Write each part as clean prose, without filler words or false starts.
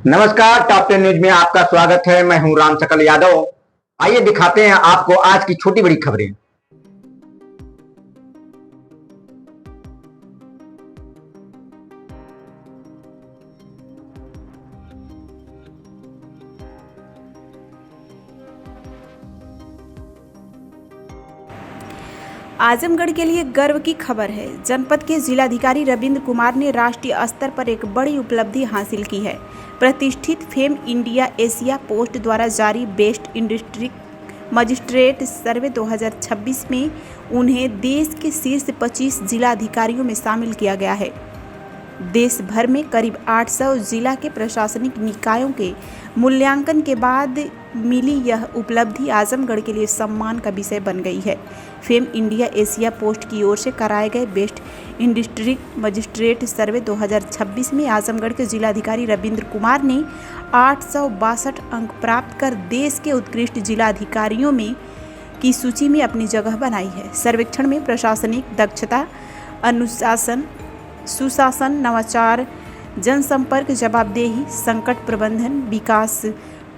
नमस्कार, top 10 news में आपका स्वागत है। मैं हूं राम सकल यादव। आइए दिखाते हैं आपको आज की छोटी बड़ी खबरें। आजमगढ़ के लिए गर्व की खबर है। जनपद के जिलाधिकारी रविंद्र कुमार ने राष्ट्रीय स्तर पर एक बड़ी उपलब्धि हासिल की है। प्रतिष्ठित फेम इंडिया एशिया पोस्ट द्वारा जारी बेस्ट डिस्ट्रिक्ट मजिस्ट्रेट सर्वे 2026 में उन्हें देश के शीर्ष 25 जिलाधिकारियों में शामिल किया गया है। देश भर में करीब 800 जिला के प्रशासनिक निकायों के मूल्यांकन के बाद मिली यह उपलब्धि आजमगढ़ के लिए सम्मान का विषय बन गई है। फेम इंडिया एशिया पोस्ट की ओर से कराए गए बेस्ट डिस्ट्रिक्ट मजिस्ट्रेट सर्वे 2026 में आजमगढ़ के जिलाधिकारी रविंद्र कुमार ने 862 अंक प्राप्त कर देश के उत्कृष्ट जिलाधिकारियों में की सूची में अपनी जगह बनाई है। सर्वेक्षण में प्रशासनिक दक्षता, अनुशासन, सुशासन, नवाचार, जनसंपर्क, जवाबदेही, संकट प्रबंधन, विकास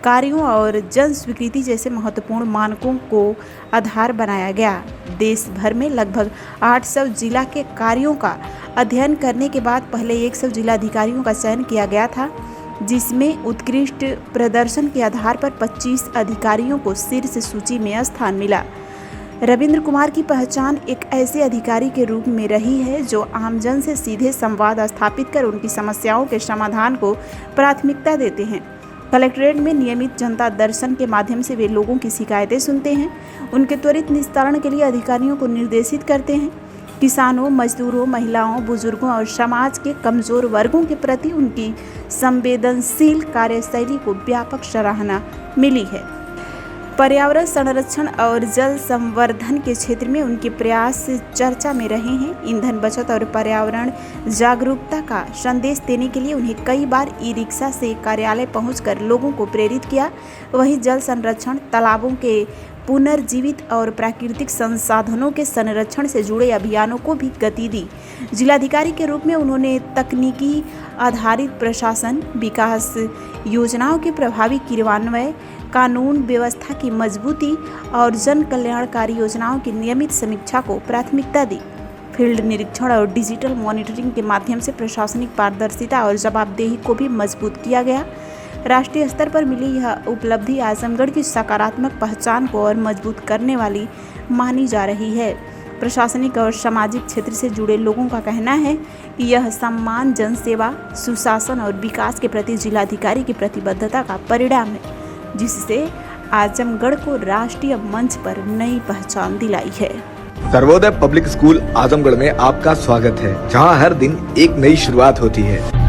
कार्यों और जन स्वीकृति जैसे महत्वपूर्ण मानकों को आधार बनाया गया। देश भर में लगभग 800 जिला के कार्यों का अध्ययन करने के बाद पहले 100 जिलाधिकारियों का चयन किया गया था, जिसमें उत्कृष्ट प्रदर्शन के आधार पर 25 अधिकारियों को शीर्ष सूची में स्थान मिला। रविंद्र कुमार की पहचान एक ऐसे अधिकारी के रूप में रही है जो आमजन से सीधे संवाद स्थापित कर उनकी समस्याओं के समाधान को प्राथमिकता देते हैं। कलेक्ट्रेट में नियमित जनता दर्शन के माध्यम से वे लोगों की शिकायतें सुनते हैं, उनके त्वरित निस्तारण के लिए अधिकारियों को निर्देशित करते हैं। किसानों, मजदूरों, महिलाओं, बुजुर्गों और समाज के कमजोर वर्गों के प्रति उनकी संवेदनशील कार्यशैली को व्यापक सराहना मिली है। पर्यावरण संरक्षण और जल संवर्धन के क्षेत्र में उनके प्रयास चर्चा में रहे हैं। ईंधन बचत और पर्यावरण जागरूकता का संदेश देने के लिए उन्हें कई बार ई-रिक्शा से कार्यालय पहुंचकर लोगों को प्रेरित किया। वहीं जल संरक्षण, तालाबों के पुनर्जीवित और प्राकृतिक संसाधनों के संरक्षण से जुड़े अभियानों को भी गति दी। जिलाधिकारी के रूप में उन्होंने तकनीकी आधारित प्रशासन, विकास योजनाओं के प्रभावी क्रियान्वयन, कानून व्यवस्था की मजबूती और जन कल्याणकारी योजनाओं की नियमित समीक्षा को प्राथमिकता दी। फील्ड निरीक्षण और डिजिटल मॉनिटरिंग के माध्यम से प्रशासनिक पारदर्शिता और जवाबदेही को भी मजबूत किया गया। राष्ट्रीय स्तर पर मिली यह उपलब्धि आजमगढ़ की सकारात्मक पहचान को और मजबूत करने वाली मानी जा रही है। प्रशासनिक और सामाजिक क्षेत्र से जुड़े लोगों का कहना है कि यह सम्मान जनसेवा, सुशासन और विकास के प्रति जिलाधिकारी की प्रतिबद्धता का परिणाम है, जिससे आजमगढ़ को राष्ट्रीय मंच पर नई पहचान दिलाई है। सर्वोदय पब्लिक स्कूल आजमगढ़ में आपका स्वागत है, जहां हर दिन एक नई शुरुआत होती है।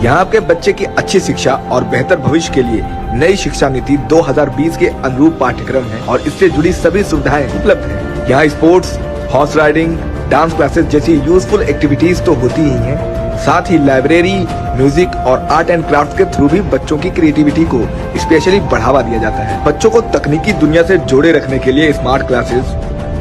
यहां आपके बच्चे की अच्छी शिक्षा और बेहतर भविष्य के लिए नई शिक्षा नीति 2020 के अनुरूप पाठ्यक्रम है और इससे जुड़ी सभी सुविधाएं उपलब्ध है। यहाँ sports, horse riding, dance classes जैसी यूजफुल एक्टिविटीज तो होती ही हैं, साथ ही लाइब्रेरी, म्यूजिक और आर्ट एंड क्राफ्ट के थ्रू भी बच्चों की क्रिएटिविटी को स्पेशली बढ़ावा दिया जाता है। बच्चों को तकनीकी दुनिया से जोड़े रखने के लिए स्मार्ट क्लासेस,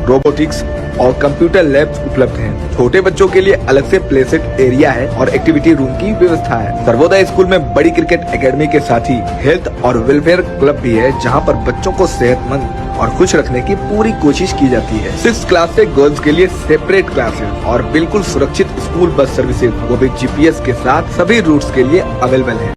रोबोटिक्स और कंप्यूटर लैब्स उपलब्ध हैं। छोटे बच्चों के लिए अलग से प्ले सेट एरिया है और एक्टिविटी रूम की व्यवस्था है। सर्वोदय स्कूल में बड़ी क्रिकेट एकेडमी के साथ ही हेल्थ और वेलफेयर क्लब भी है, जहां पर बच्चों को सेहतमंद और खुश रखने की पूरी कोशिश की जाती है। 6th क्लास से गर्ल्स के लिए सेपरेट क्लासेस और बिल्कुल सुरक्षित स्कूल बस सर्विसेज, वो भी GPS के साथ सभी रूट्स के लिए अवेलेबल है।